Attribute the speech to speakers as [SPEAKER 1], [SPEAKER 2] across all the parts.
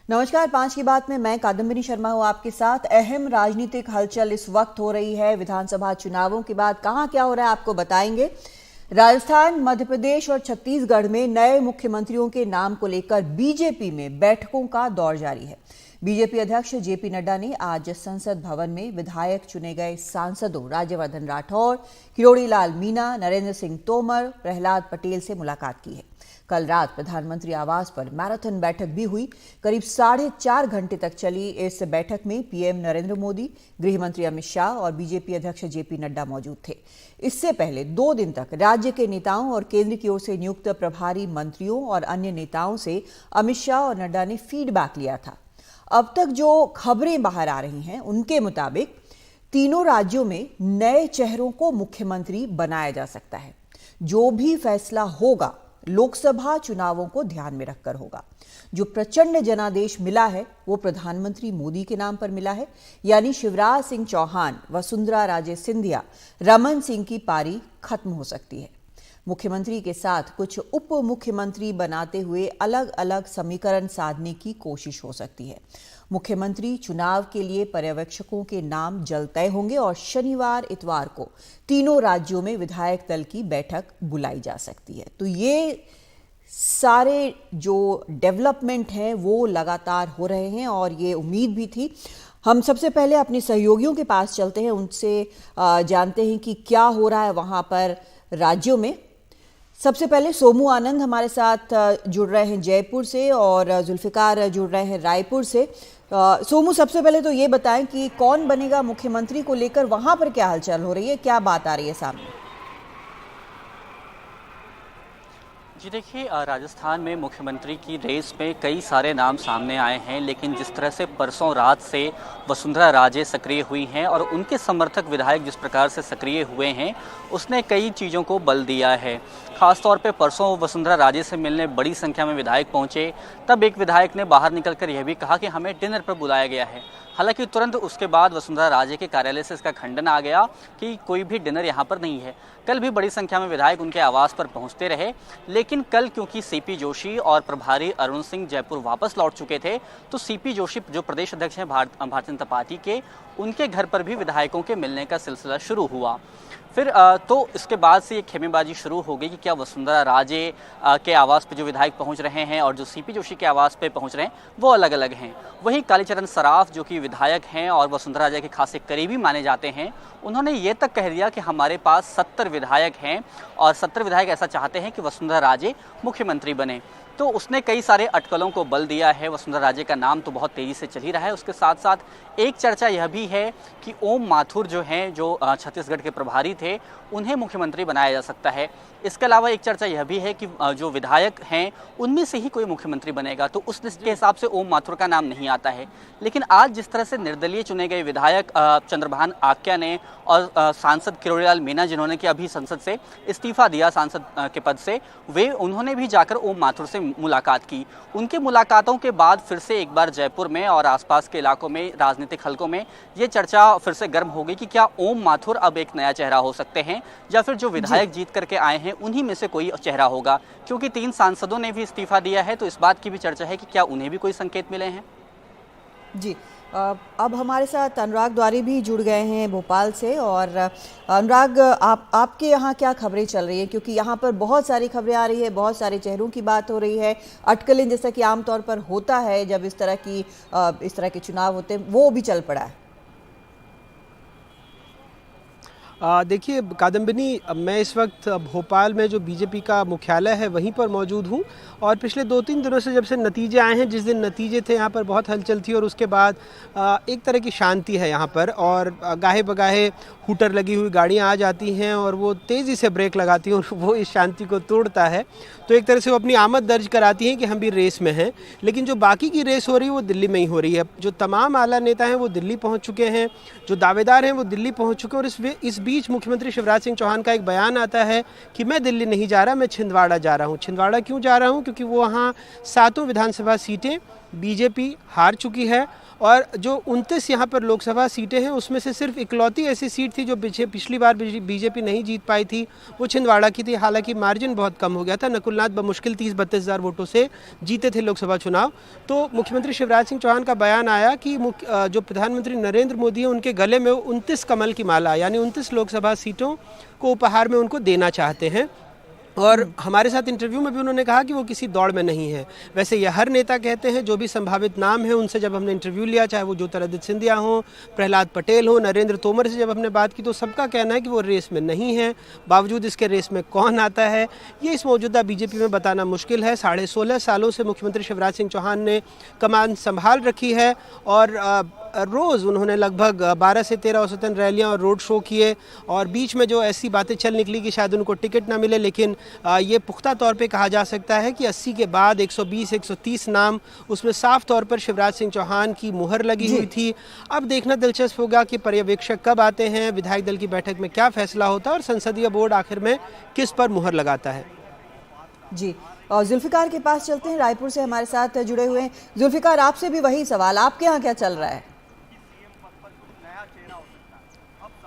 [SPEAKER 1] नमस्कार। 5 की बात में मैं कादम्बिनी शर्मा हूँ आपके साथ। अहम राजनीतिक हलचल इस वक्त हो रही है। विधानसभा चुनावों के बाद कहाँ क्या हो रहा है आपको बताएंगे। राजस्थान, मध्य प्रदेश और छत्तीसगढ़ में नए मुख्यमंत्रियों के नाम को लेकर बीजेपी में बैठकों का दौर जारी है। बीजेपी अध्यक्ष जेपी नड्डा ने आज संसद भवन में विधायक चुने गए सांसदों राज्यवर्धन राठौर, किरोड़ी लाल मीणा, नरेंद्र सिंह तोमर, प्रहलाद पटेल से मुलाकात की है। कल रात प्रधानमंत्री आवास पर मैराथन बैठक भी हुई। करीब 4.5 घंटे तक चली इस बैठक में पीएम नरेंद्र मोदी, गृह मंत्री अमित शाह और बीजेपी अध्यक्ष जेपी नड्डा मौजूद थे। इससे पहले 2 दिन तक राज्य के नेताओं और केंद्र की ओर से नियुक्त प्रभारी मंत्रियों और अन्य नेताओं से अमित शाह और नड्डा ने फीडबैक लिया था। अब तक जो खबरें बाहर आ रही हैं उनके मुताबिक तीनों राज्यों में नए चेहरों को मुख्यमंत्री बनाया जा सकता है। जो भी फैसला होगा लोकसभा चुनावों को ध्यान में रखकर होगा। जो प्रचंड जनादेश मिला है वो प्रधानमंत्री मोदी के नाम पर मिला है, यानी शिवराज सिंह चौहान, वसुंधरा राजे सिंधिया, रमन सिंह की पारी खत्म हो सकती है। मुख्यमंत्री के साथ कुछ उप मुख्यमंत्री बनाते हुए अलग अलग समीकरण साधने की कोशिश हो सकती है। मुख्यमंत्री चुनाव के लिए पर्यवेक्षकों के नाम जल्द तय होंगे और शनिवार इतवार को तीनों राज्यों में विधायक दल की बैठक बुलाई जा सकती है। तो ये सारे जो डेवलपमेंट हैं वो लगातार हो रहे हैं और ये उम्मीद भी थी। हम सबसे पहले अपने सहयोगियों के पास चलते हैं, उनसे जानते हैं कि क्या हो रहा है वहां पर राज्यों में। सबसे पहले सोमू आनंद हमारे साथ जुड़ रहे हैं जयपुर से और जुल्फिकार जुड़ रहे हैं रायपुर से। सोमू, सबसे पहले तो ये बताएं कि कौन बनेगा मुख्यमंत्री को लेकर वहां पर क्या हलचल हो रही है, क्या बात आ रही है सामने?
[SPEAKER 2] जी देखिए, राजस्थान में मुख्यमंत्री की रेस में कई सारे नाम सामने आए हैं, लेकिन जिस तरह से परसों रात से वसुंधरा राजे सक्रिय हुई हैं और उनके समर्थक विधायक जिस प्रकार से सक्रिय हुए हैं, उसने कई चीज़ों को बल दिया है। खासतौर पे परसों वसुंधरा राजे से मिलने बड़ी संख्या में विधायक पहुंचे। तब एक विधायक ने बाहर निकलकर यह भी कहा कि हमें डिनर पर बुलाया गया है। हालांकि तुरंत उसके बाद वसुंधरा राजे के कार्यालय से इसका खंडन आ गया कि कोई भी डिनर यहाँ पर नहीं है। कल भी बड़ी संख्या में विधायक उनके आवास पर पहुँचते रहे, लेकिन कल क्योंकि सीपी जोशी और प्रभारी अरुण सिंह जयपुर वापस लौट चुके थे, तो सीपी जोशी जो प्रदेश अध्यक्ष हैं भारतीय जनता पार्टी के, उनके घर पर भी विधायकों के मिलने का सिलसिला शुरू हुआ। फिर तो इसके बाद से ये खेमेबाजी शुरू हो गई कि क्या वसुंधरा राजे के आवास पे जो विधायक पहुंच रहे हैं और जो सीपी जोशी के आवास पे पहुंच रहे हैं वो अलग अलग हैं। वहीं कालीचरण सराफ जो कि विधायक हैं और वसुंधरा राजे के खासे करीबी माने जाते हैं, उन्होंने ये तक कह दिया कि हमारे पास 70 विधायक हैं और 70 विधायक ऐसा चाहते हैं कि वसुंधरा राजे मुख्यमंत्री बने। तो उसने कई सारे अटकलों को बल दिया है। वसुंधरा राजे का नाम तो बहुत तेज़ी से चल ही रहा है। उसके साथ साथ एक चर्चा यह भी है कि ओम माथुर जो हैं, जो छत्तीसगढ़ के प्रभारी थे, उन्हें मुख्यमंत्री बनाया जा सकता है। इसके अलावा एक चर्चा यह भी है कि जो विधायक हैं उनमें से ही कोई मुख्यमंत्री बनेगा, तो उस लिस्ट के हिसाब से ओम माथुर का नाम नहीं आता है। लेकिन आज जिस तरह से निर्दलीय चुने गए विधायक चंद्रभान आक्या ने और सांसद किरोड़ी लाल मीणा, जिन्होंने कि अभी संसद से इस्तीफा दिया सांसद के पद से, उन्होंने भी जाकर ओम माथुर से मुलाकात की। उनके मुलाकातों के बाद फिर से एक बार जयपुर में और आसपास के इलाकों में, राजनीतिक हलकों में ये चर्चा फिर से गर्म हो गई कि क्या ओम माथुर अब एक नया चेहरा हो सकते हैं या फिर जो विधायक जीत करके आए हैं उन्हीं में से कोई चेहरा होगा। क्योंकि 3 सांसदों ने भी इस्तीफा दिया है, तो इस बात की भी चर्चा है कि क्या उन्हें भी कोई संकेत मिले हैं।
[SPEAKER 1] जी, अब हमारे साथ अनुराग द्वारी भी जुड़ गए हैं भोपाल से। और अनुराग, आपके यहाँ क्या खबरें चल रही हैं? क्योंकि यहाँ पर बहुत सारी खबरें आ रही है, बहुत सारे चेहरों की बात हो रही है। अटकलें जैसा कि आमतौर पर होता है जब इस तरह के चुनाव होते हैं, वो भी चल पड़ा है।
[SPEAKER 3] देखिए कादम्बिनी, मैं इस वक्त भोपाल में जो बीजेपी का मुख्यालय है वहीं पर मौजूद हूं और पिछले 2-3 दिनों से जब से नतीजे आए हैं, जिस दिन नतीजे थे यहाँ पर बहुत हलचल थी और उसके बाद एक तरह की शांति है यहाँ पर। और गाहे बगाहे हूटर लगी हुई गाड़ियाँ आ जाती हैं और वो तेज़ी से ब्रेक लगाती हैं और वो इस शांति को तोड़ता है। तो एक तरह से वो अपनी आमद दर्ज कराती हैं कि हम भी रेस में हैं। लेकिन जो बाकी की रेस हो रही है वो दिल्ली में ही हो रही है। जो तमाम आला नेता हैं वो दिल्ली पहुँच चुके हैं, जो दावेदार हैं वो दिल्ली पहुँच चुके हैं और इस बीच मुख्यमंत्री शिवराज सिंह चौहान का एक बयान आता है कि मैं दिल्ली नहीं जा रहा, मैं छिंदवाड़ा जा रहा हूँ। छिंदवाड़ा क्यों जा रहा हूँ? क्योंकि वो वहाँ 7 विधानसभा सीटें बीजेपी हार चुकी है और जो 29 यहाँ पर लोकसभा सीटें हैं उसमें से सिर्फ इकलौती ऐसी सीट थी जो पिछली बार बीजेपी नहीं जीत पाई थी, वो छिंदवाड़ा की थी। हालांकि मार्जिन बहुत कम हो गया था, नकुलनाथ बमुश्किल 30-32 हज़ार वोटों से जीते थे लोकसभा चुनाव। तो मुख्यमंत्री शिवराज सिंह चौहान का बयान आया कि जो प्रधानमंत्री नरेंद्र मोदी हैं उनके गले में 29 कमल की माला, यानी 29 लोकसभा सीटों को उपहार में उनको देना चाहते हैं। और हमारे साथ इंटरव्यू में भी उन्होंने कहा कि वो किसी दौड़ में नहीं है। वैसे यह हर नेता कहते हैं, जो भी संभावित नाम है उनसे जब हमने इंटरव्यू लिया, चाहे वो ज्योतिरादित्य सिंधिया हो, प्रहलाद पटेल हो, नरेंद्र तोमर से जब हमने बात की, तो सबका कहना है कि वो रेस में नहीं है। बावजूद इसके रेस में कौन आता है ये इस मौजूदा बीजेपी में बताना मुश्किल है। 16.5 सालों से मुख्यमंत्री शिवराज सिंह चौहान ने कमान संभाल रखी है और रोज़ उन्होंने लगभग 12 से 13 औसतन रैलियां और रोड शो किए और बीच में जो ऐसी बातें चल निकली कि शायद उनको टिकट ना मिले, लेकिन ये पुख्ता तौर पे कहा जा सकता है कि 80 के बाद 120-130 नाम, उसमें साफ तौर पर शिवराज सिंह चौहान की मुहर लगी हुई थी। अब देखना दिलचस्प होगा कि पर्यवेक्षक कब आते हैं, विधायक दल की बैठक में क्या फैसला होता है और संसदीय बोर्ड आखिर में किस पर मुहर लगाता है।
[SPEAKER 1] जी, और जुल्फिकार के पास चलते हैं, रायपुर से हमारे साथ जुड़े हुए हैं। जुल्फिकार, आपसे भी वही सवाल, आपके यहाँ क्या चल रहा है?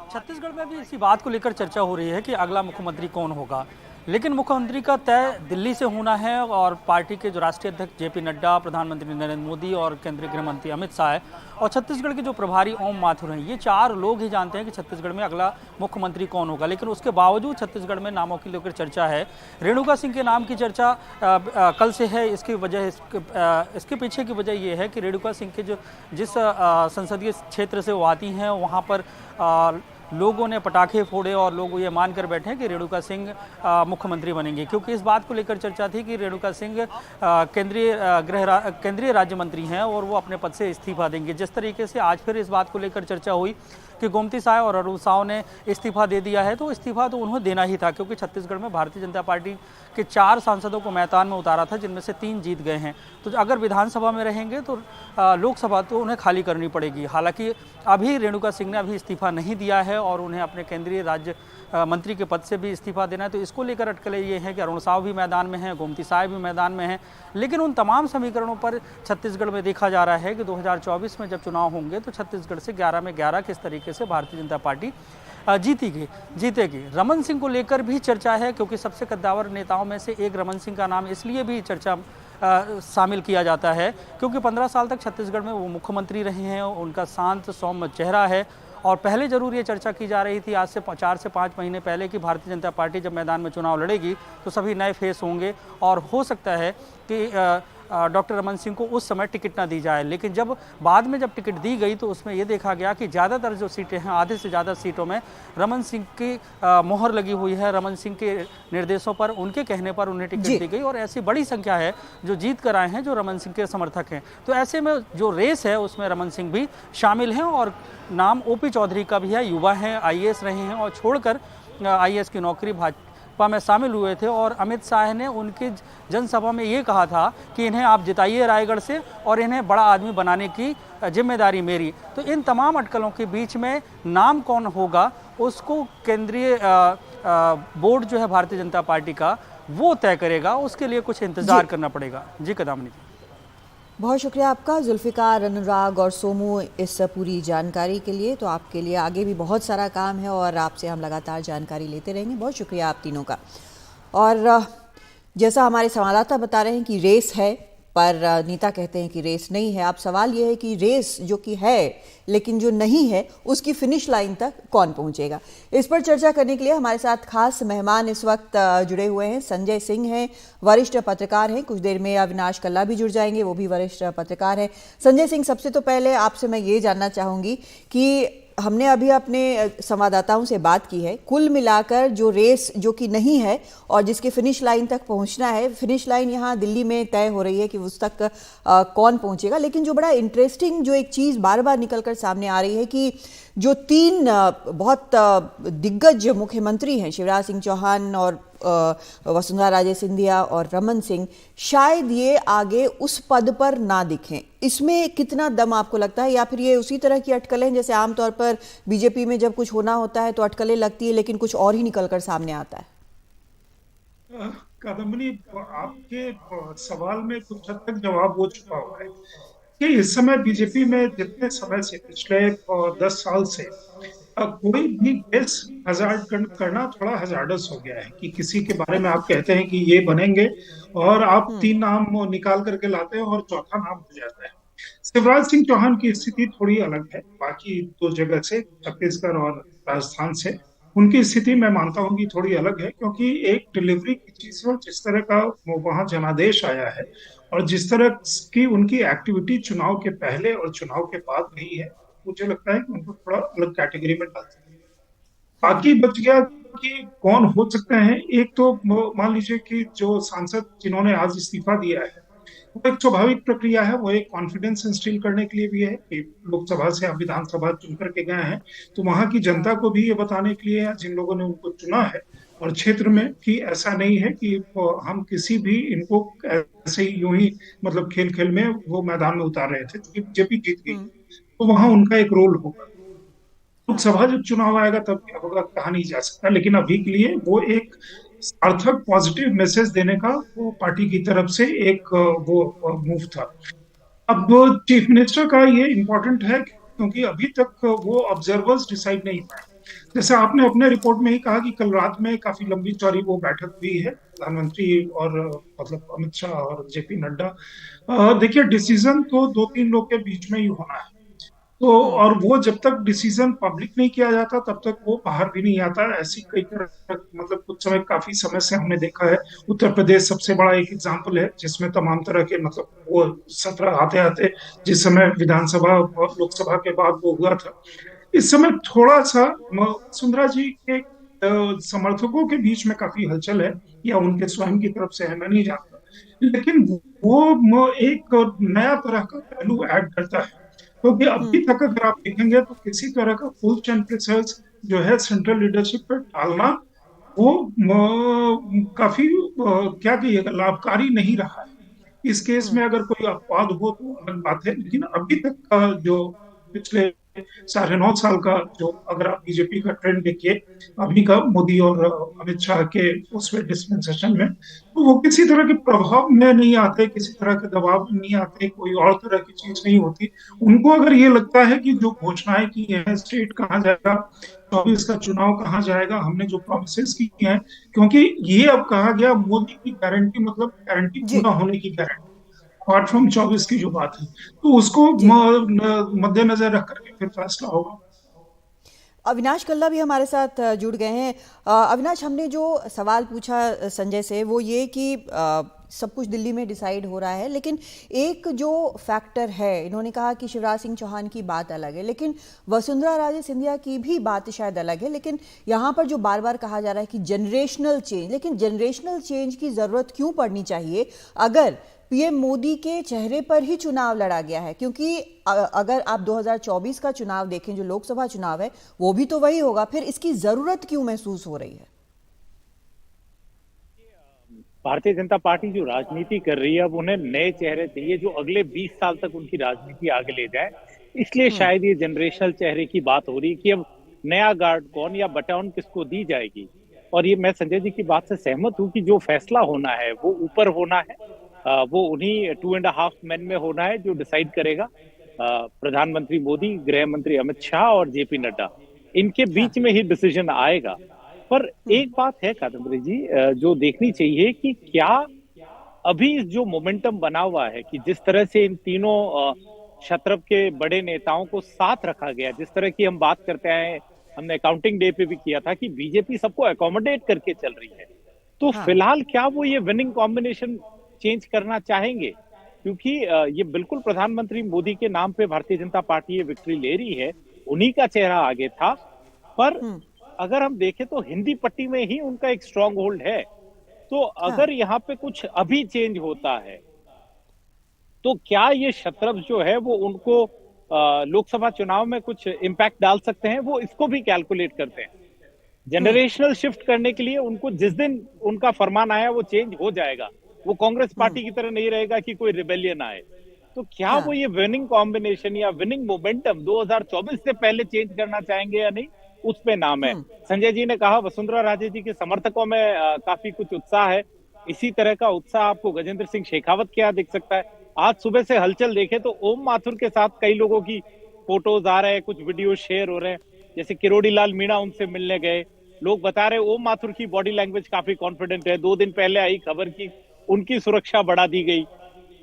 [SPEAKER 4] छत्तीसगढ़ में भी इसी बात को लेकर चर्चा हो रही है कि अगला मुख्यमंत्री कौन होगा, लेकिन मुख्यमंत्री का तय दिल्ली से होना है और पार्टी के जो राष्ट्रीय अध्यक्ष जेपी नड्डा, प्रधानमंत्री नरेंद्र मोदी और केंद्रीय गृह मंत्री अमित शाह और छत्तीसगढ़ के जो प्रभारी ओम माथुर हैं, ये 4 लोग ही जानते हैं कि छत्तीसगढ़ में अगला मुख्यमंत्री कौन होगा। लेकिन उसके बावजूद छत्तीसगढ़ में नामों की लेकर चर्चा है। रेणुका सिंह के नाम की चर्चा कल से है। इसके पीछे की वजह यह है कि रेणुका सिंह के जिस संसदीय क्षेत्र से वो आती हैं, वहाँ पर लोगों ने पटाखे फोड़े और लोग ये मानकर बैठे हैं कि रेणुका सिंह मुख्यमंत्री बनेंगे, क्योंकि इस बात को लेकर चर्चा थी कि रेणुका सिंह केंद्रीय राज्य मंत्री हैं और वो अपने पद से इस्तीफा देंगे। जिस तरीके से आज फिर इस बात को लेकर चर्चा हुई कि गोमती साय और अरुण साव ने इस्तीफा दे दिया है, तो इस्तीफा तो उन्हें देना ही था, क्योंकि छत्तीसगढ़ में भारतीय जनता पार्टी के 4 सांसदों को मैदान में उतारा था, जिनमें से 3 जीत गए हैं। तो अगर विधानसभा में रहेंगे तो लोकसभा तो उन्हें खाली करनी पड़ेगी। हालांकि अभी रेणुका सिंह ने अभी इस्तीफा नहीं दिया है और उन्हें अपने केंद्रीय राज्य मंत्री के पद से भी इस्तीफा देना है। तो इसको लेकर अटकलें ये हैं कि अरुण साव भी मैदान में हैं, गोमती साय भी मैदान में हैं। लेकिन उन तमाम समीकरणों पर छत्तीसगढ़ में देखा जा रहा है कि 2024 में जब चुनाव होंगे तो छत्तीसगढ़ से 11 में 11 किस तरीके से भारतीय जनता पार्टी जीतेगी। रमन सिंह को लेकर भी चर्चा है, क्योंकि सबसे कद्दावर नेताओं में से एक रमन सिंह का नाम इसलिए भी चर्चा शामिल किया जाता है क्योंकि 15 साल तक छत्तीसगढ़ में वो मुख्यमंत्री रहे हैं। उनका शांत सौम्य चेहरा है और पहले जरूर ये चर्चा की जा रही थी आज से 4 से 5 महीने पहले कि भारतीय जनता पार्टी जब मैदान में चुनाव लड़ेगी तो सभी नए फेस होंगे और हो सकता है कि डॉक्टर रमन सिंह को उस समय टिकट ना दी जाए। लेकिन जब बाद में जब टिकट दी गई तो उसमें ये देखा गया कि ज़्यादातर जो सीटें हैं, आधे से ज़्यादा सीटों में रमन सिंह की मोहर लगी हुई है। रमन सिंह के निर्देशों पर, उनके कहने पर उन्हें टिकट दी गई और ऐसी बड़ी संख्या है जो जीत कर आए हैं जो रमन सिंह के समर्थक हैं। तो ऐसे में जो रेस है उसमें रमन सिंह भी शामिल हैं और नाम ओपी चौधरी का भी है। युवा हैं, IAS रहे हैं और छोड़कर IAS की नौकरी भाजपा में शामिल हुए थे। और अमित शाह ने उनकी जनसभा में ये कहा था कि इन्हें आप जिताइए रायगढ़ से और इन्हें बड़ा आदमी बनाने की जिम्मेदारी मेरी। तो इन तमाम अटकलों के बीच में नाम कौन होगा उसको केंद्रीय बोर्ड जो है भारतीय जनता पार्टी का वो तय करेगा। उसके लिए कुछ इंतजार करना पड़ेगा। जी कदामनी जी,
[SPEAKER 1] बहुत शुक्रिया आपका जुल्फिकार, अनुराग और सोमू इस पूरी जानकारी के लिए। तो आपके लिए आगे भी बहुत सारा काम है और आपसे हम लगातार जानकारी लेते रहेंगे। बहुत शुक्रिया आप तीनों का। और जैसा हमारे संवाददाता बता रहे हैं कि रेस है, पर नेता कहते हैं कि रेस नहीं है। अब सवाल यह है कि रेस जो कि है लेकिन जो नहीं है उसकी फिनिश लाइन तक कौन पहुंचेगा। इस पर चर्चा करने के लिए हमारे साथ खास मेहमान इस वक्त जुड़े हुए हैं। संजय सिंह हैं, वरिष्ठ पत्रकार हैं। कुछ देर में अविनाश कल्ला भी जुड़ जाएंगे, वो भी वरिष्ठ पत्रकार हैं। संजय सिंह, सबसे तो पहले आपसे मैं ये जानना चाहूँगी कि हमने अभी अपने संवाददाताओं से बात की है, कुल मिलाकर जो रेस जो कि नहीं है और जिसके फिनिश लाइन तक पहुंचना है, फिनिश लाइन यहाँ दिल्ली में तय हो रही है कि उस तक कौन पहुंचेगा। लेकिन जो बड़ा इंटरेस्टिंग जो एक चीज़ बार बार निकलकर सामने आ रही है कि जो 3 बहुत दिग्गज मुख्यमंत्री हैं, शिवराज सिंह चौहान और वसुंधरा राजे सिंधिया और रमन सिंह, शायद ये आगे उस पद पर ना दिखें। इसमें कितना दम आपको लगता है, या फिर ये उसी तरह की अटकलें जैसे आमतौर पर बीजेपी में जब कुछ होना होता है तो अटकलें लगती है लेकिन कुछ और ही निकलकर सामने आता है?
[SPEAKER 5] कादम्बनी, आपके सवाल में कुछ हद तक जवाब हो चुका हुआ है कि इस समय बीजेपी में जितने समय से पिछले 10 साल से कोई भी गेस हजार्ड करना थोड़ा हजार्डस हो गया है कि किसी के बारे में आप कहते हैं कि ये बनेंगे और आप 3 नाम निकाल करके लाते हैं और चौथा नाम हो जाता है। शिवराज सिंह चौहान की स्थिति थोड़ी अलग है बाकी 2 जगह से, छत्तीसगढ़ और राजस्थान से। उनकी स्थिति मैं मानता हूं कि थोड़ी अलग है क्योंकि एक डिलीवरी की चीज और जिस तरह का वहां जनादेश आया है और जिस तरह की उनकी एक्टिविटी चुनाव के पहले और चुनाव के बाद रही है, मुझे लगता है कि उनको थोड़ा अलग कैटेगरी में डाल सकते हैं। बाकी बच गया कि कौन हो सकते हैं। एक तो मान लीजिए कि जो सांसद जिन्होंने आज इस्तीफा दिया है, वो एक स्वाभाविक प्रक्रिया है, वो एक कॉन्फिडेंस इंस्टिल करने के लिए भी है कि लोकसभा से आप विधानसभा चुन करके गए हैं, तो वहां की जनता को भी ये बताने के लिए जिन लोगों ने उनको चुना है और क्षेत्र में, कि ऐसा नहीं है कि हम किसी भी इनको ऐसे ही यूं ही मतलब खेल खेल में वो मैदान में उतार रहे थे, क्योंकि बीजेपी जीत गई तो वहां उनका एक रोल होगा। लोकसभा जब चुनाव आएगा तब क्या होगा कहा नहीं जा सकता, लेकिन अभी के लिए वो एक सार्थक पॉजिटिव मैसेज देने का वो पार्टी की तरफ से एक वो मूव था। अब चीफ मिनिस्टर का ये इम्पोर्टेंट है क्योंकि अभी तक वो ऑब्जर्वर्स डिसाइड नहीं पाए। जैसे आपने अपने रिपोर्ट में ही कहा कि कल रात में काफी लंबी चौड़ी वो बैठक हुई है प्रधानमंत्री और मतलब अमित शाह और जेपी नड्डा। देखिए, डिसीजन तो 2-3 लोग के बीच में ही होना है, तो और वो जब तक डिसीजन पब्लिक नहीं किया जाता तब तक वो बाहर भी नहीं आता। ऐसी कई तरह मतलब कुछ समय काफी समय से हमने देखा है। उत्तर प्रदेश सबसे बड़ा एक एग्जाम्पल है जिसमें तमाम तरह के मतलब वो सत्र आते आते जिस समय विधानसभा और लोकसभा के बाद वो हुआ था। इस समय थोड़ा सा वसुंधरा जी के समर्थकों के बीच में काफी हलचल है, या उनके स्वयं की तरफ से है मैं नहीं जानता, लेकिन वो एक नया तरह का पहलू ऐड करता है। क्योंकि अभी तक अगर आप देखेंगे तो किसी तरह का फुल चैन प्रेशर्स जो है सेंट्रल लीडरशिप पर डालना वो काफी क्या कहिएगा लाभकारी नहीं रहा है। इस केस में अगर कोई अपवाद हो तो अलग बात है, लेकिन अभी तक का जो पिछले 9.5 साल का जो अगर आप बीजेपी का ट्रेंड देखिए अभी का मोदी और अमित शाह के उसमें डिस्पेंसेशन में, तो वो किसी तरह के प्रभाव में नहीं आते, किसी तरह के दबाव में नहीं आते, कोई और तरह की चीज नहीं होती। उनको अगर ये लगता है कि जो घोषणाएं की हैं, स्टेट कहाँ जाएगा, 24 का चुनाव कहाँ जाएगा, हमने जो प्रोमिसेस की हैं, क्योंकि ये अब कहा गया मोदी की गारंटी मतलब गारंटी पूरा होने की गारंटी अपार्ट फ्रॉम 24 की जो बात है, तो उसको मद्देनजर रख करके फिर फैसला होगा।
[SPEAKER 1] अविनाश कल्ला भी हमारे साथ जुड़ गए हैं। अविनाश, हमने जो सवाल पूछा संजय से वो ये कि सब कुछ दिल्ली में डिसाइड हो रहा है, लेकिन एक जो फैक्टर है, इन्होंने कहा कि शिवराज सिंह चौहान की बात अलग है लेकिन वसुंधरा राजे सिंधिया की भी बात शायद अलग है, लेकिन यहाँ पर जो बार बार कहा जा रहा है कि जनरेशनल चेंज, लेकिन जनरेशनल चेंज की ज़रूरत क्यों पड़नी चाहिए अगर पीएम मोदी के चेहरे पर ही चुनाव लड़ा गया है? क्योंकि अगर आप 2024 का चुनाव देखें, जो लोकसभा चुनाव है वो भी तो वही होगा, फिर इसकी जरूरत क्यों महसूस हो रही है?
[SPEAKER 6] भारतीय जनता पार्टी जो राजनीति कर रही है, अब उन्हें नए चेहरे चाहिए जो अगले 20 साल तक उनकी राजनीति आगे ले जाए। इसलिए शायद ये जनरेशनल चेहरे की बात हो रही है कि अब नया गार्ड कौन या बटालियन किसको दी जाएगी। और ये मैं संजय जी की बात से सहमत हूँ कि जो फैसला होना है वो ऊपर होना है, वो उन्हीं 2.5 मैन में होना है जो डिसाइड करेगा। प्रधानमंत्री मोदी, गृह मंत्री अमित शाह और जेपी नड्डा, इनके बीच में ही डिसीजन आएगा। पर एक बात है कादम्बरी जी जो देखनी चाहिए कि क्या अभी जो मोमेंटम बना हुआ है कि जिस तरह से इन तीनों क्षत्रप के बड़े नेताओं को साथ रखा गया, जिस तरह की हम बात करते हैं, हमने अकाउंटिंग डे पे भी किया था कि बीजेपी सबको अकोमोडेट करके चल रही है, तो फिलहाल क्या वो ये विनिंग कॉम्बिनेशन चेंज करना चाहेंगे? क्योंकि ये बिल्कुल प्रधानमंत्री मोदी के नाम पे भारतीय जनता पार्टी ये विक्ट्री ले रही है, उन्हीं का चेहरा आगे था। पर अगर हम देखें तो हिंदी पट्टी में ही उनका एक स्ट्रॉन्ग होल्ड है, तो अगर यहाँ पे कुछ अभी चेंज होता है तो क्या ये क्षत्रप जो है वो उनको लोकसभा चुनाव में कुछ इम्पैक्ट डाल सकते हैं? वो इसको भी कैलकुलेट करते हैं। जनरेशनल शिफ्ट करने के लिए उनको जिस दिन उनका फरमान आया वो चेंज हो जाएगा। वो कांग्रेस पार्टी की तरह नहीं रहेगा कि कोई रिबेलियन आए। तो क्या वो
[SPEAKER 1] हाँ,
[SPEAKER 6] ये विनिंग कॉम्बिनेशन या विनिंग मोमेंटम 2024 से पहले चेंज करना चाहेंगे या नहीं, उस पे नाम है। संजय जी ने कहा वसुंधरा राजे जी के समर्थकों में काफी कुछ उत्साह है। इसी तरह का उत्साह आपको गजेंद्र सिंह शेखावत के यहाँ दिख सकता है। आज सुबह से हलचल देखे तो ओम माथुर के साथ कई लोगों की फोटोज आ रहे हैं, कुछ वीडियो शेयर हो रहे हैं। जैसे किरोड़ी लाल मीणा उनसे मिलने गए, लोग बता रहे ओम माथुर की बॉडी लैंग्वेज काफी कॉन्फिडेंट है। 2 दिन पहले आई खबर की उनकी सुरक्षा बढ़ा दी गई।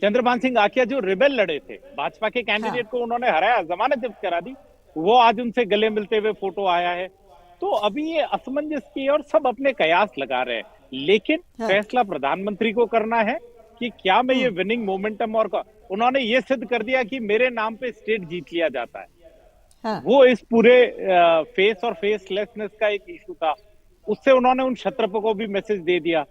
[SPEAKER 6] चंद्रभान सिंह आकिया जो रिबेल लड़े थे, भाजपा के कैंडिडेट को उन्होंने हराया, जमानत जब्त करा दी, वो आज उनसे गले मिलते हुए फोटो आया है। तो अभी ये असमंजस की और सब अपने कयास लगा रहे हैं, लेकिन फैसला प्रधानमंत्री को करना है कि क्या मैं ये विनिंग मोमेंटम और उन्होंने ये सिद्ध कर दिया कि मेरे नाम पे स्टेट जीत लिया जाता है। वो इस पूरे फेस और फेसलेसनेस का एक इशू था, उससे उन्होंने उन क्षत्रपों को भी मैसेज दे दिया।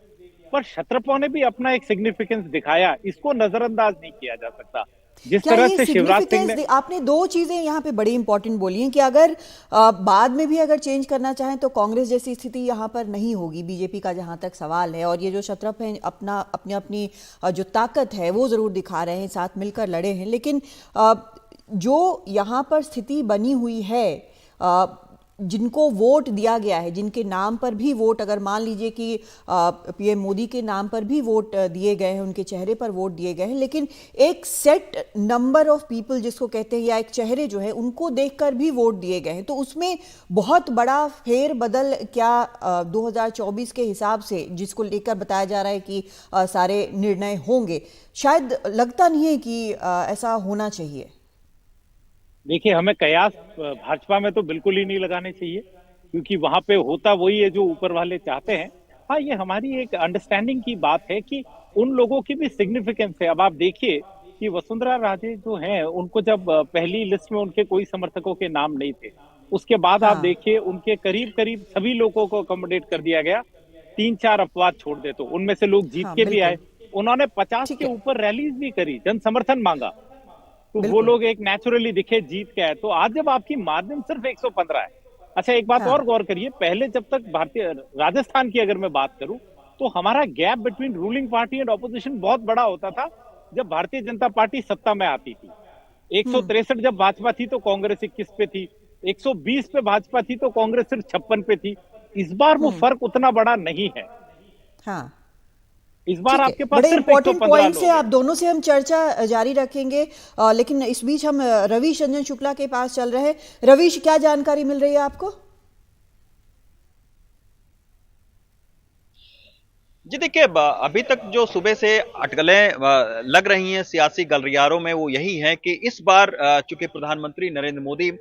[SPEAKER 6] पर क्षत्रपों ने भी अपना एक सिग्निफिकेंस दिखाया, इसको नजरअंदाज नहीं किया जा सकता। जिस
[SPEAKER 1] क्या
[SPEAKER 6] तरह
[SPEAKER 1] ये
[SPEAKER 6] से शिवराज सिंह ने
[SPEAKER 1] आपने दो चीजें यहाँ पे बड़ी इंपॉर्टेंट बोली हैं कि अगर बाद में भी अगर चेंज करना चाहें तो कांग्रेस जैसी स्थिति यहाँ पर नहीं होगी, बीजेपी का जहाँ तक सवाल है। और ये जो क्षत्रप हैं अपना अपनी अपनी जो ताकत है वो जरूर दिखा रहे हैं, साथ मिलकर लड़े हैं, लेकिन जो यहाँ पर स्थिति बनी हुई है, जिनको वोट दिया गया है, जिनके नाम पर भी वोट, अगर मान लीजिए कि पीएम मोदी के नाम पर भी वोट दिए गए हैं, उनके चेहरे पर वोट दिए गए हैं, लेकिन एक सेट नंबर ऑफ पीपल जिसको कहते हैं, या एक चेहरे जो है उनको देखकर भी वोट दिए गए हैं, तो उसमें बहुत बड़ा फेर बदल क्या 2024 के हिसाब से जिसको लेकर बताया जा रहा है कि सारे निर्णय होंगे, शायद लगता नहीं है कि ऐसा होना चाहिए।
[SPEAKER 6] देखिए, हमें कयास भाजपा में तो बिल्कुल ही नहीं लगाने चाहिए, क्योंकि वहां पे होता वही है जो ऊपर वाले चाहते हैं। हाँ, ये हमारी एक अंडरस्टैंडिंग की बात है कि उन लोगों की भी सिग्निफिकेंस है। अब आप देखिए कि वसुंधरा राजे जो हैं, उनको जब पहली लिस्ट में उनके कोई समर्थकों के नाम नहीं थे, उसके बाद आप देखिए उनके करीब करीब सभी लोगों को अकोमोडेट कर दिया गया। 3-4 अपवाद छोड़ दे तो उनमें से लोग जीत के भी आए। उन्होंने 50 के ऊपर रैलीज भी करी, जन समर्थन मांगा, तो वो लोग एक नेचुरली दिखे जीत के आए। तो आज जब आपकी मार्जिन सिर्फ 115 है। अच्छा, एक बात और गौर करिए, पहले जब तक भारतीय राजस्थान की अगर मैं बात करूं तो हमारा gap between ruling party and opposition बहुत बड़ा होता था जब भारतीय जनता पार्टी सत्ता में आती थी। 163 जब भाजपा थी तो कांग्रेस 21 पे थी, 120 पे भाजपा थी तो कांग्रेस सिर्फ 56 पे थी। इस बार वो फर्क उतना बड़ा नहीं है।
[SPEAKER 1] हाँ,
[SPEAKER 6] इस बार आपके पास
[SPEAKER 1] बड़े
[SPEAKER 6] सिर्फ
[SPEAKER 1] इंपॉर्टेंट
[SPEAKER 6] 115
[SPEAKER 1] पॉइंट
[SPEAKER 6] लोग
[SPEAKER 1] से आप दोनों से हम चर्चा जारी रखेंगे, लेकिन इस बीच हम रवीश रंजन शुक्ला के पास चल रहे हैं। रवीश, क्या जानकारी मिल रही है आपको?
[SPEAKER 7] जी देखिए, अभी तक जो सुबह से अटकलें लग रही हैं सियासी गलियारों में वो यही है कि इस बार चूंकि प्रधानमंत्री नरेंद्र मोदी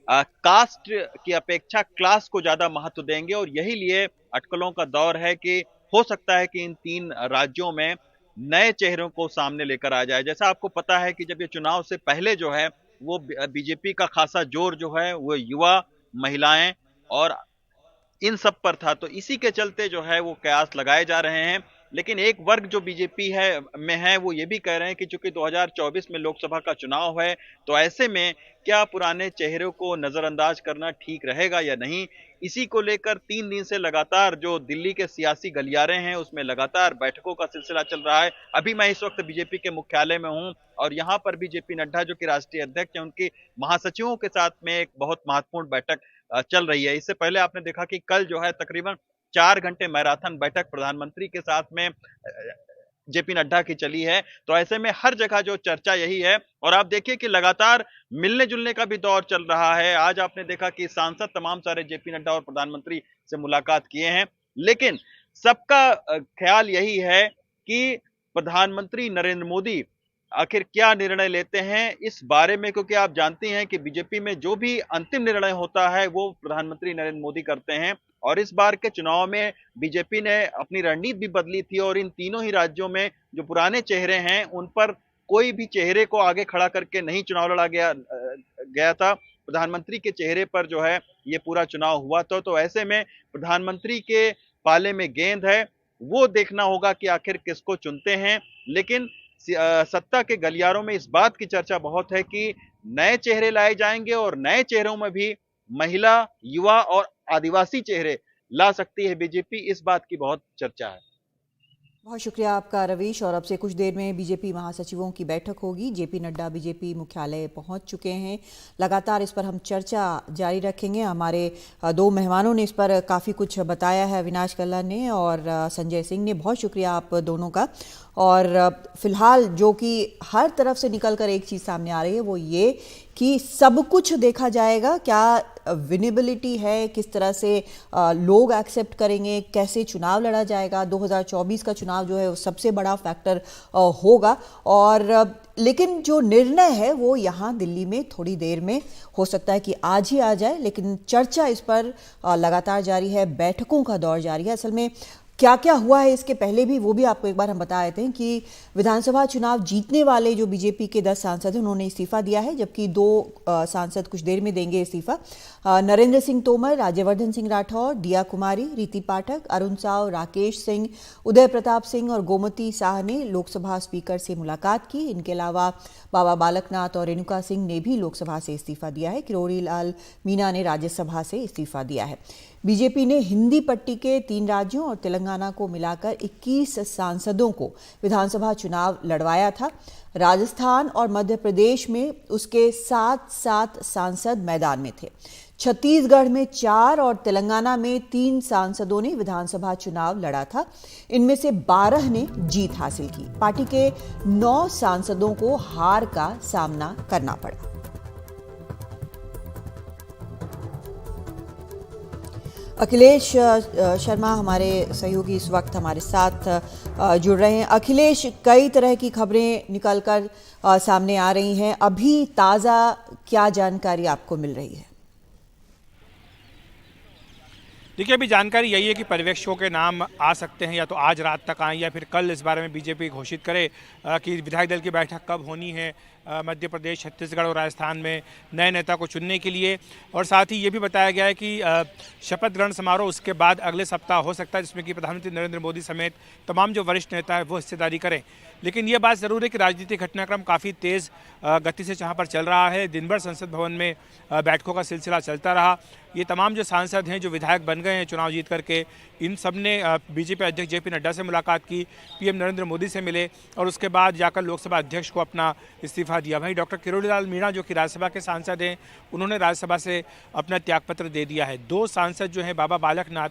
[SPEAKER 7] कास्ट की अपेक्षा क्लास को ज्यादा महत्व देंगे, और यही लिए अटकलों का दौर है कि हो सकता है कि इन 3 राज्यों में नए चेहरों को सामने लेकर आ जाए। जैसा आपको पता है कि जब ये चुनाव से पहले जो है वो बीजेपी का खासा जोर जो है वो युवा, महिलाएं और इन सब पर था, तो इसी के चलते जो है वो कयास लगाए जा रहे हैं। लेकिन एक वर्ग जो बीजेपी है वो ये भी कह रहे हैं कि चूंकि 2024 में लोकसभा का चुनाव है, तो ऐसे में क्या पुराने चेहरों को नजरअंदाज करना ठीक रहेगा या नहीं। इसी को लेकर 3 दिन से लगातार जो दिल्ली के सियासी गलियारे हैं उसमें लगातार बैठकों का सिलसिला चल रहा है। अभी मैं इस वक्त बीजेपी के मुख्यालय में हूं और यहाँ पर भी जेपी नड्डा जो कि राष्ट्रीय अध्यक्ष हैं, उनकी महासचिवों के साथ में एक बहुत महत्वपूर्ण बैठक चल रही है। इससे पहले आपने देखा कि कल जो है तकरीबन 4 घंटे मैराथन बैठक प्रधानमंत्री के साथ में जेपी नड्डा की चली है। तो ऐसे में हर जगह जो चर्चा यही है, और आप देखिए कि लगातार मिलने जुलने का भी दौर चल रहा है। आज आपने देखा कि सांसद तमाम सारे जेपी नड्डा और प्रधानमंत्री से मुलाकात किए हैं, लेकिन सबका ख्याल यही है कि प्रधानमंत्री नरेंद्र मोदी आखिर क्या निर्णय लेते हैं इस बारे में, क्योंकि आप जानते हैं कि बीजेपी में जो भी अंतिम निर्णय होता है वो प्रधानमंत्री नरेंद्र मोदी करते हैं। और इस बार के चुनाव में बीजेपी ने अपनी रणनीति भी बदली थी, और इन तीनों ही राज्यों में जो पुराने चेहरे हैं उन पर कोई भी चेहरे को आगे खड़ा करके नहीं चुनाव लड़ा गया था। प्रधानमंत्री के चेहरे पर जो है ये पूरा चुनाव हुआ था। तो ऐसे में प्रधानमंत्री के पाले में गेंद है, वो देखना होगा कि आखिर किसको चुनते हैं। लेकिन सत्ता के गलियारों में इस बात की चर्चा बहुत है कि नए चेहरे लाए जाएंगे, और नए चेहरों में भी महिला, युवा और आदिवासी चेहरे ला सकती है बीजेपी, इस बात की बहुत चर्चा है।
[SPEAKER 1] बहुत शुक्रिया आपका रवीश। और अब से कुछ देर में बीजेपी महासचिवों की बैठक होगी। जेपी नड्डा बीजेपी मुख्यालय पहुंच चुके हैं। लगातार इस पर हम चर्चा जारी रखेंगे। हमारे दो मेहमानों ने इस पर काफ़ी कुछ बताया है, अविनाश कल्ला ने और संजय सिंह ने। बहुत शुक्रिया आप दोनों का। और फिलहाल जो कि हर तरफ से निकलकर एक चीज़ सामने आ रही है वो ये कि सब कुछ देखा जाएगा, क्या विनेबिलिटी है, किस तरह से लोग एक्सेप्ट करेंगे, कैसे चुनाव लड़ा जाएगा। 2024 का चुनाव जो है वो सबसे बड़ा फैक्टर होगा। और लेकिन जो निर्णय है वो यहाँ दिल्ली में थोड़ी देर में हो सकता है कि आज ही आ जाए, लेकिन चर्चा इस पर लगातार जारी है, बैठकों का दौर जारी है। असल में क्या क्या हुआ है इसके पहले भी वो भी आपको एक बार हम बता देते हैं कि विधानसभा चुनाव जीतने वाले जो बीजेपी के 10 सांसद हैं उन्होंने इस्तीफा दिया है, जबकि 2 सांसद कुछ देर में देंगे इस्तीफा। नरेंद्र सिंह तोमर, राज्यवर्धन सिंह राठौर, दिया कुमारी, रीति पाठक, अरुण साव, राकेश सिंह, उदय प्रताप सिंह और गोमती शाह ने लोकसभा स्पीकर से मुलाकात की। इनके अलावा बाबा बालकनाथ और रेणुका सिंह ने भी लोकसभा से इस्तीफा दिया है। किरोड़ी लाल मीणा ने राज्यसभा से इस्तीफा दिया है। बीजेपी ने हिंदी पट्टी के 3 राज्यों और तेलंगाना को मिलाकर 21 सांसदों को विधानसभा चुनाव लड़वाया था। राजस्थान और मध्य प्रदेश में उसके 7 सांसद मैदान में थे। छत्तीसगढ़ में 4 और तेलंगाना में 3 सांसदों ने विधानसभा चुनाव लड़ा था। इनमें से 12 ने जीत हासिल की। पार्टी के 9 सांसदों को हार का सामना करना पड़ा। अखिलेश शर्मा हमारे सहयोगी इस वक्त हमारे साथ जुड़ रहे हैं। अखिलेश, कई तरह की खबरें निकलकर सामने आ रही हैं। अभी ताज़ा क्या जानकारी आपको मिल रही है?
[SPEAKER 8] देखिए, अभी जानकारी यही है कि पर्यवेक्षकों के नाम आ सकते हैं, या तो आज रात तक आए या फिर कल इस बारे में बीजेपी घोषित करे कि विधायक दल की बैठक कब होनी है मध्य प्रदेश, छत्तीसगढ़ और राजस्थान में नए नेता को चुनने के लिए। और साथ ही ये भी बताया गया है कि शपथ ग्रहण समारोह उसके बाद अगले सप्ताह हो सकता है, जिसमें कि प्रधानमंत्री नरेंद्र मोदी समेत तमाम जो वरिष्ठ नेता है वो हिस्सेदारी करें। लेकिन ये बात ज़रूर है कि राजनीतिक घटनाक्रम काफ़ी तेज़ गति से जहाँ पर चल रहा है। दिन भर संसद भवन में बैठकों का सिलसिला चलता रहा। ये तमाम जो सांसद हैं जो विधायक बन गए हैं चुनाव जीत करके, इन सब ने बीजेपी अध्यक्ष जेपी नड्डा से मुलाकात की, पीएम नरेंद्र मोदी से मिले और उसके बाद जाकर लोकसभा अध्यक्ष को अपना इस्तीफा दिया। वहीं डॉक्टर किरोड़ी लाल मीणा जो कि राज्यसभा के सांसद हैं, उन्होंने राज्यसभा से अपना त्यागपत्र दे दिया है। 2 सांसद जो हैं बाबा बालकनाथ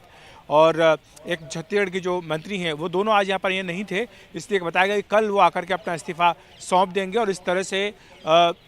[SPEAKER 8] और एक छत्तीसगढ़ की जो मंत्री हैं, वो दोनों आज यहाँ पर ये नहीं थे, इसलिए बताया गया कि कल वो आकर के अपना इस्तीफा सौंप देंगे। और इस तरह से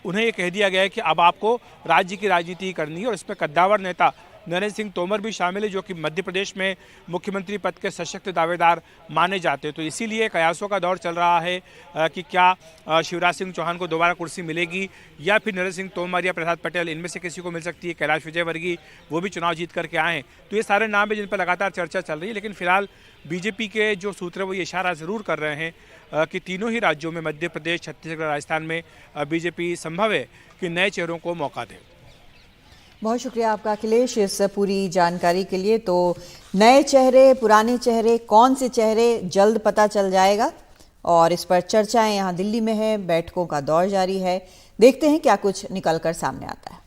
[SPEAKER 8] उन्हें ये कह दिया गया है कि अब आपको राज्य की राजनीति करनी है। और इसमें कद्दावर नेता नरेंद्र सिंह तोमर भी शामिल है, जो कि मध्य प्रदेश में मुख्यमंत्री पद के सशक्त दावेदार माने जाते हैं। तो इसीलिए कयासों का दौर चल रहा है कि क्या शिवराज सिंह चौहान को दोबारा कुर्सी मिलेगी या फिर नरेंद्र सिंह तोमर या प्रहलाद पटेल, इनमें से किसी को मिल सकती है। कैलाश विजयवर्गीय वो भी चुनाव जीत करके आए हैं। तो ये सारे नाम हैं जिन पर लगातार चर्चा चल रही है। लेकिन फिलहाल बीजेपी के जो सूत्र है वो ये इशारा ज़रूर कर रहे हैं कि तीनों ही राज्यों में, मध्य प्रदेश, छत्तीसगढ़, राजस्थान में बीजेपी संभव है कि नए चेहरों को मौका दे।
[SPEAKER 1] बहुत शुक्रिया आपका अखिलेश इस पूरी जानकारी के लिए। तो नए चेहरे, पुराने चेहरे, कौन से चेहरे, जल्द पता चल जाएगा और इस पर चर्चाएं यहाँ दिल्ली में है, बैठकों का दौर जारी है। देखते हैं क्या कुछ निकलकर सामने आता है।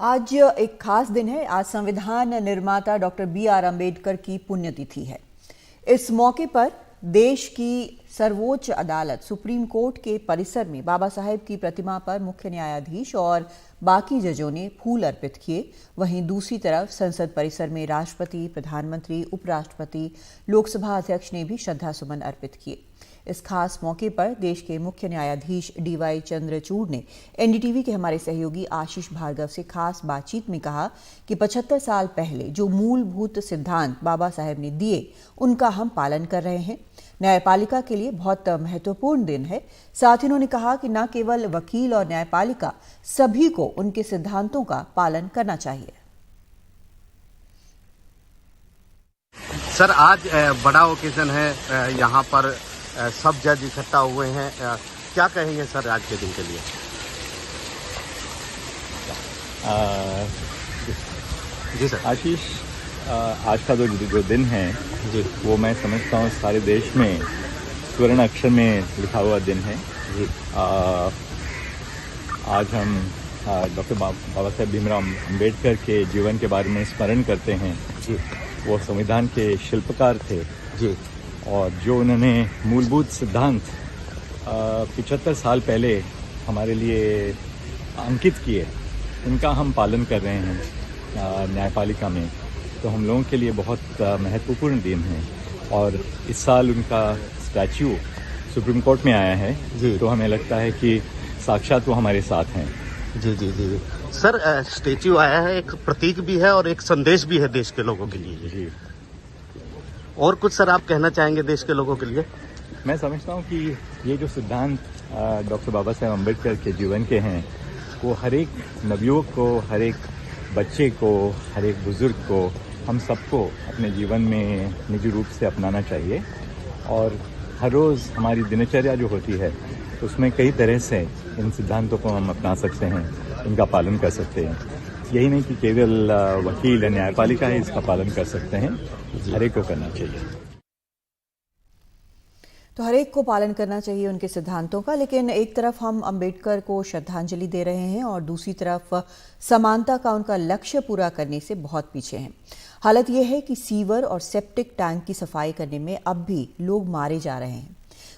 [SPEAKER 1] आज एक खास दिन है। आज संविधान निर्माता डॉक्टर BR अम्बेडकर की पुण्यतिथि है। इस मौके पर देश की सर्वोच्च अदालत सुप्रीम कोर्ट के परिसर में बाबा साहेब की प्रतिमा पर मुख्य न्यायाधीश और बाकी जजों ने फूल अर्पित किए। वहीं दूसरी तरफ संसद परिसर में राष्ट्रपति, प्रधानमंत्री, उपराष्ट्रपति, लोकसभा अध्यक्ष ने भी श्रद्धा सुमन अर्पित किए। इस खास मौके पर देश के मुख्य न्यायाधीश DY चंद्रचूड़ ने NDTV के हमारे सहयोगी आशीष भार्गव से खास बातचीत में कहा कि 75 साल पहले जो मूलभूत सिद्धांत बाबा साहेब ने दिए उनका हम पालन कर रहे हैं। न्यायपालिका के लिए बहुत महत्वपूर्ण दिन है। साथ ही उन्होंने कहा कि न केवल वकील और न्यायपालिका, सभी को उनके सिद्धांतों का पालन करना चाहिए।
[SPEAKER 9] सर, आज बड़ा ओकेजन है, यहाँ पर सब जज इकट्ठा हुए हैं, क्या कहेंगे सर आज के दिन के लिए?
[SPEAKER 10] जी सर। आशीष, आज का जो दिन है वो मैं समझता हूँ सारे देश में स्वर्ण अक्षर में लिखा हुआ दिन है। आज हम डॉक्टर बाबा साहेब भीमराव अम्बेडकर के जीवन के बारे में स्मरण करते हैं। वो संविधान के शिल्पकार थे जी, और जो उन्होंने मूलभूत सिद्धांत 75 साल पहले हमारे लिए अंकित किए, उनका हम पालन कर रहे हैं न्यायपालिका में। तो हम लोगों के लिए बहुत महत्वपूर्ण दिन है, और इस साल उनका स्टैच्यू सुप्रीम कोर्ट में आया है जी। तो हमें लगता है कि साक्षात वो हमारे साथ हैं।
[SPEAKER 9] जी जी जी सर, स्टैच्यू आया है, एक प्रतीक भी है और एक संदेश भी है देश के लोगों के लिए जी। और कुछ सर आप कहना चाहेंगे देश के लोगों के लिए?
[SPEAKER 10] मैं समझता हूँ कि ये जो सिद्धांत डॉक्टर बाबा साहेब अम्बेडकर के जीवन के हैं, वो हर एक नवयुवक को, हर एक बच्चे को, हर एक बुजुर्ग को, हम सबको अपने जीवन में निजी रूप से अपनाना चाहिए। और हर रोज़ हमारी दिनचर्या जो होती है उसमें कई तरह से इन सिद्धांतों को हम अपना सकते हैं, इनका पालन कर सकते हैं। यही नहीं कि केवल वकील या न्यायपालिका ही इसका पालन कर सकते हैं, हर एक को करना चाहिए।
[SPEAKER 1] तो हर एक को पालन करना चाहिए उनके सिद्धांतों का, लेकिन एक तरफ हम अंबेडकर को श्रद्धांजलि दे रहे हैं और दूसरी तरफ समानता का उनका लक्ष्य पूरा करने से बहुत पीछे हैं। हालत यह है कि सीवर और सेप्टिक टैंक की सफाई करने में अब भी लोग मारे जा रहे हैं।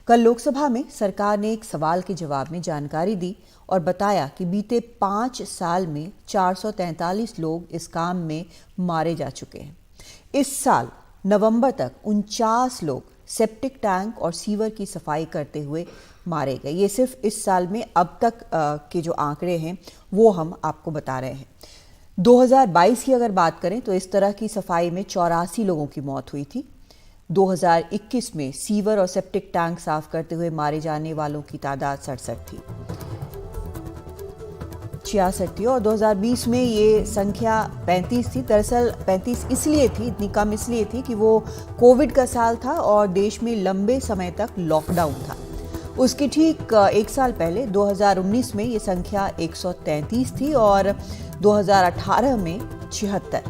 [SPEAKER 1] कल लोकसभा में सरकार ने एक सवाल के जवाब में जानकारी दी और बताया कि बीते 5 साल में 443 लोग इस काम में मारे जा चुके हैं। इस साल नवंबर तक 49 लोग सेप्टिक टैंक और सीवर की सफाई करते हुए मारे गए। ये सिर्फ इस साल में अब तक के जो आंकड़े हैं वो हम आपको बता रहे हैं। 2022 की अगर बात करें तो इस तरह की सफाई में 84 लोगों की मौत हुई थी। 2021 में सीवर और सेप्टिक टैंक साफ करते हुए मारे जाने वालों की तादाद 66 थी और 2020 में ये संख्या 35 थी। दरअसल 35 इसलिए थी, इतनी कम इसलिए थी कि वो कोविड का साल था और देश में लंबे समय तक लॉकडाउन था। उसके ठीक 1 साल पहले 2019 में ये संख्या 133 थी और 2018 में 76।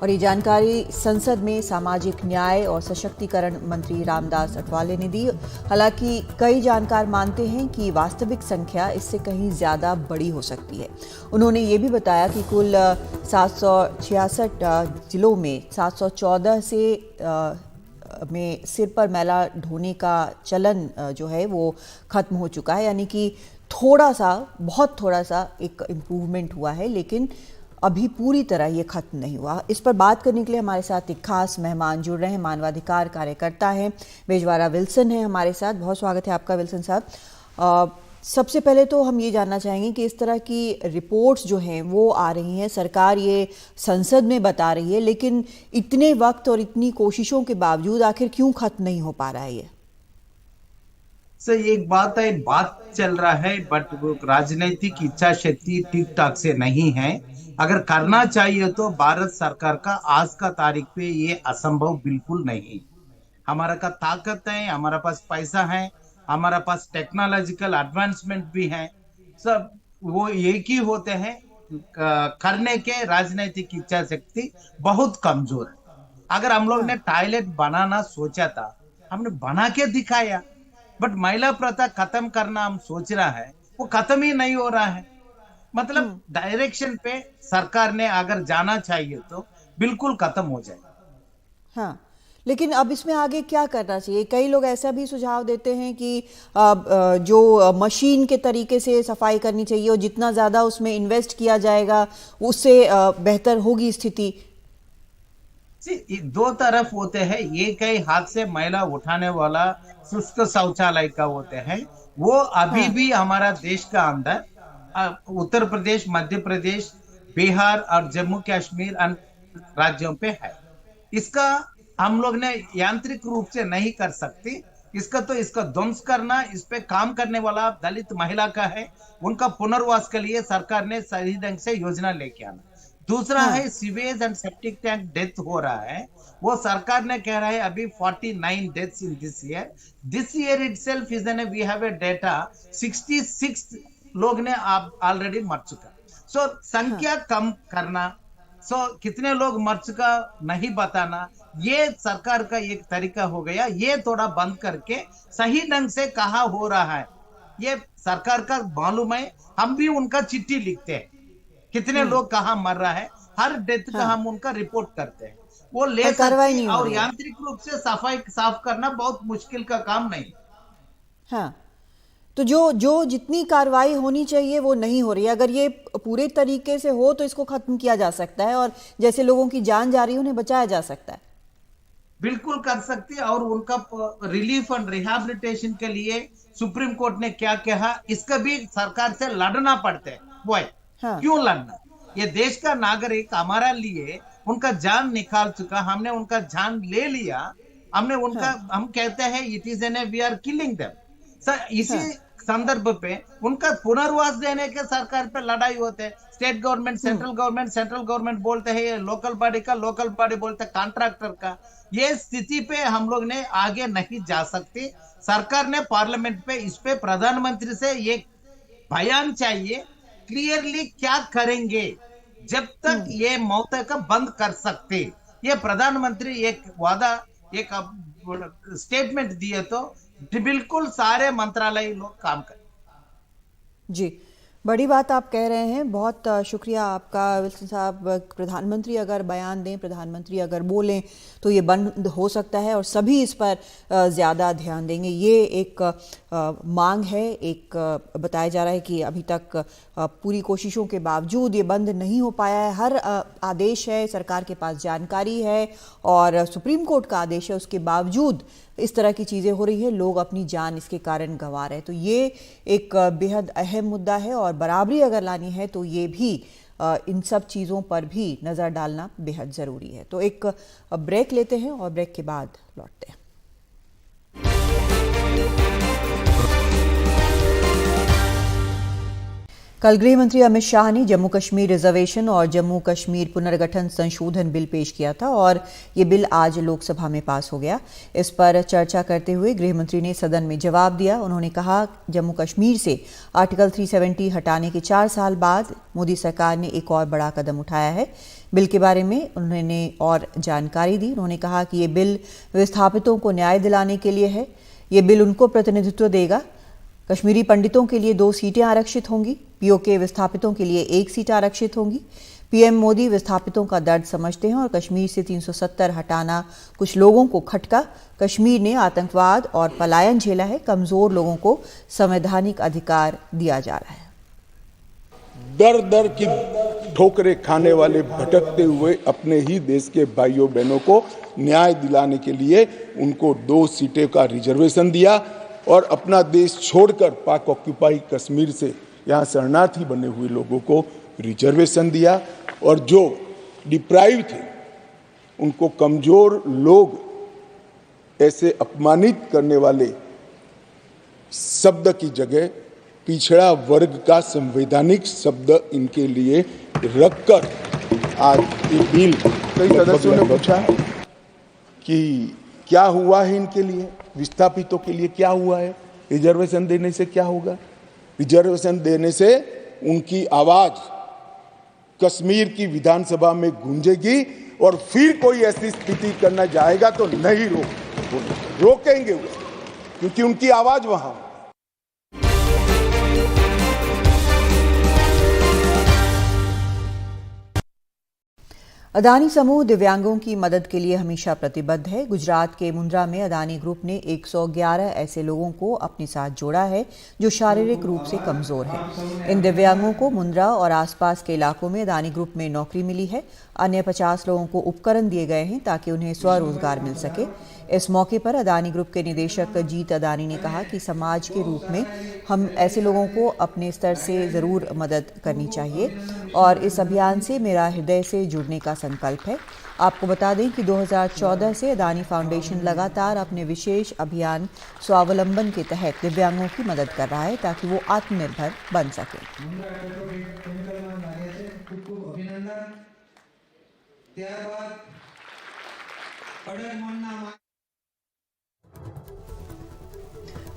[SPEAKER 1] और ये जानकारी संसद में सामाजिक न्याय और सशक्तिकरण मंत्री रामदास अठवाले ने दी। हालांकि कई जानकार मानते हैं कि वास्तविक संख्या इससे कहीं ज़्यादा बड़ी हो सकती है। उन्होंने ये भी बताया कि कुल 766 जिलों में 714 से में सिर पर मैला ढोने का चलन जो है वो खत्म हो चुका है, यानी कि थोड़ा सा, बहुत थोड़ा सा एक इम्प्रूवमेंट हुआ है, लेकिन अभी पूरी तरह ये खत्म नहीं हुआ। इस पर बात करने के लिए हमारे साथ एक खास मेहमान जुड़ रहे हैं, मानवाधिकार कार्यकर्ता हैं, बेजवारा विल्सन है हमारे साथ। बहुत स्वागत है आपका विल्सन साहब। सबसे पहले तो हम ये जानना चाहेंगे कि इस तरह की रिपोर्ट्स जो हैं वो आ रही हैं, सरकार ये संसद में बता रही है, लेकिन इतने वक्त और इतनी कोशिशों के बावजूद आखिर क्यों खत्म नहीं हो पा रहा है ये?
[SPEAKER 11] सर, एक बात है, बात चल रहा है, बट वो राजनीतिक इच्छा शक्ति ठीक ठाक से नहीं है। अगर करना चाहिए तो भारत सरकार का आज का तारीख पे ये असंभव बिल्कुल नहीं। हमारा का ताकत है, हमारा पास पैसा है, हमारा पास टेक्नोलॉजिकल एडवांसमेंट भी है, सब वो एक ही होते हैं, करने के राजनीतिक इच्छा शक्ति बहुत कमजोर है। अगर हम लोग ने टॉयलेट बनाना सोचा था, हमने बना के दिखाया, बट महिला प्रथा खत्म करना हम सोच रहा है, वो खत्म ही नहीं हो रहा है। मतलब डायरेक्शन पे सरकार ने अगर जाना चाहिए तो बिल्कुल खत्म हो जाए।
[SPEAKER 1] हाँ, लेकिन अब इसमें आगे क्या करना चाहिए? कई लोग ऐसा भी सुझाव देते हैं कि जो मशीन के तरीके से सफाई करनी चाहिए और जितना ज़्यादा उसमें इन्वेस्ट किया जाएगा उससे बेहतर होगी स्थिति।
[SPEAKER 11] दो तरफ होते हैं, एक ही हाथ से मैला उठाने वाला शुष्क शौचालय का होते हैं, वो अभी भी हमारा देश का अंदर उत्तर प्रदेश, मध्य प्रदेश, बिहार और जम्मू कश्मीर राज्यों पे है। इसका हम लोग ने यांत्रिक रूप से नहीं कर सकते। इसका ध्वंस करना, इस पे काम करने वाला दलित महिला का है, उनका पुनर्वास के लिए सरकार ने सही ढंग से योजना लेके आना। दूसरा है sewage and septic tank death हो रहा है, वो सरकार ने कह रहा है अभी 49 deaths in this year itself is and we have a data 66 लोग ने ऑलरेडी मर चुका। सो संख्या कम करना, सो कितने लोग मर चुका नहीं बताना, ये सरकार का एक तरीका हो गया। ये थोड़ा बंद करके सही ढंग से कहा हो रहा है, ये सरकार का मालूम है। हम भी उनका चिट्ठी लिखते हैं, कितने लोग कहाँ मर रहा है, हर डेथ का हम उनका रिपोर्ट करते हैं, वो ले सकते हैं। और यांत्रिक रूप से सफाई साफ करना बहुत मुश्किल का काम नहीं।
[SPEAKER 1] हाँ, तो जो जितनी कार्रवाई होनी चाहिए वो नहीं हो रही है। अगर ये पूरे तरीके से हो तो इसको खत्म किया जा सकता है और जैसे लोगों की जान जा रही है उन्हें बचाया जा सकता है।
[SPEAKER 11] बिल्कुल कर सकते हैं। और उनका रिलीफ एंड रिहैबिलिटेशन के लिए सुप्रीम कोर्ट ने क्या कहा, इसका भी सरकार से लड़ना पड़ता है। वो है क्यों लड़ना, ये देश का नागरिक हमारा लिए उनका जान निकाल चुका, हमने उनका जान ले लिया, हमने उनका हम कहते हैं it is and we are killing them. इसी संदर्भ पे उनका पुनर्वास देने के सरकार पे लड़ाई होते है। स्टेट गवर्नमेंट सेंट्रल गवर्नमेंट बोलते हैं लोकल बॉडी का, लोकल बॉडी बोलते हैं कॉन्ट्रैक्टर का। ये स्थिति पे हम लोग ने आगे नहीं जा सकते। सरकार ने पार्लियामेंट पे इस पे प्रधानमंत्री से एक बयान चाहिए, क्लियरली क्या करेंगे जब तक ये मौत का बंद कर सकते। ये प्रधानमंत्री एक वादा, एक स्टेटमेंट दिए तो बिल्कुल सारे मंत्रालय लोग काम करें।
[SPEAKER 1] जी, बड़ी बात आप कह रहे हैं, बहुत शुक्रिया आपका विल्सन साहब। प्रधानमंत्री अगर बयान दें, प्रधानमंत्री अगर बोलें तो ये बंद हो सकता है और सभी इस पर ज़्यादा ध्यान देंगे। ये एक मांग है, एक बताया जा रहा है कि अभी तक पूरी कोशिशों के बावजूद ये बंद नहीं हो पाया है। हर आदेश है, सरकार के पास जानकारी है और सुप्रीम कोर्ट का आदेश है, उसके बावजूद इस तरह की चीज़ें हो रही है, लोग अपनी जान इसके कारण गंवा रहे हैं। तो ये एक बेहद अहम मुद्दा है और बराबरी अगर लानी है तो ये भी इन सब चीज़ों पर भी नज़र डालना बेहद ज़रूरी है। तो एक ब्रेक लेते हैं और ब्रेक के बाद लौटते हैं। कल गृह मंत्री अमित शाह ने जम्मू कश्मीर रिजर्वेशन और जम्मू कश्मीर पुनर्गठन संशोधन बिल पेश किया था और ये बिल आज लोकसभा में पास हो गया। इस पर चर्चा करते हुए गृह मंत्री ने सदन में जवाब दिया। उन्होंने कहा जम्मू कश्मीर से आर्टिकल 370 हटाने के 4 साल बाद मोदी सरकार ने एक और बड़ा कदम उठाया है। बिल के बारे में उन्होंने और जानकारी दी। उन्होंने कहा कि ये बिल विस्थापितों को न्याय दिलाने के लिए है। ये बिल उनको प्रतिनिधित्व देगा। कश्मीरी पंडितों के लिए 2 सीटें आरक्षित होंगी, पीओके विस्थापितों के लिए 1 सीट आरक्षित होंगी। पीएम मोदी विस्थापितों का दर्द समझते हैं और कश्मीर से 370 हटाना कुछ लोगों को खटका। कश्मीर ने आतंकवाद और पलायन झेला है, कमजोर लोगों को संवैधानिक अधिकार दिया जा रहा है।
[SPEAKER 12] दर दर की ठोकरें खाने वाले भटकते हुए अपने ही देश के भाइयों बहनों को न्याय दिलाने के लिए उनको 2 सीटें का रिजर्वेशन दिया और अपना देश छोड़कर पाक ऑक्यूपाई कश्मीर से यहाँ शरणार्थी बने हुए लोगों को रिजर्वेशन दिया और जो डिप्राइव थे उनको, कमजोर लोग ऐसे अपमानित करने वाले शब्द की जगह पिछड़ा वर्ग का संवैधानिक शब्द इनके लिए रखकर आज ये बिल। कई सदस्यों ने पूछा कि क्या हुआ है इनके लिए, विस्थापितों के लिए क्या हुआ है, रिजर्वेशन देने से क्या होगा। रिजर्वेशन देने से उनकी आवाज कश्मीर की विधानसभा में गूंजेगी और फिर कोई ऐसी स्थिति करना जाएगा तो नहीं रोकेंगे क्योंकि उनकी आवाज वहां।
[SPEAKER 1] अदानी समूह दिव्यांगों की मदद के लिए हमेशा प्रतिबद्ध है। गुजरात के मुंद्रा में अदानी ग्रुप ने 111 ऐसे लोगों को अपने साथ जोड़ा है जो शारीरिक रूप से कमजोर हैं। इन दिव्यांगों को मुंद्रा और आसपास के इलाकों में अदानी ग्रुप में नौकरी मिली है। अन्य 50 लोगों को उपकरण दिए गए हैं ताकि उन्हें स्वरोजगार मिल सके। इस मौके पर अदानी ग्रुप के निदेशक जीत अदानी ने कहा कि समाज के रूप में हम ऐसे लोगों को अपने स्तर से ज़रूर मदद करनी चाहिए और इस अभियान से मेरा हृदय से जुड़ने का संकल्प है। आपको बता दें कि 2014 से अदानी फाउंडेशन लगातार अपने विशेष अभियान स्वावलंबन के तहत दिव्यांगों की मदद कर रहा है ताकि वो आत्मनिर्भर बन सके।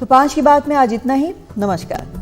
[SPEAKER 1] तो 5 की बात में आज इतना ही। नमस्कार।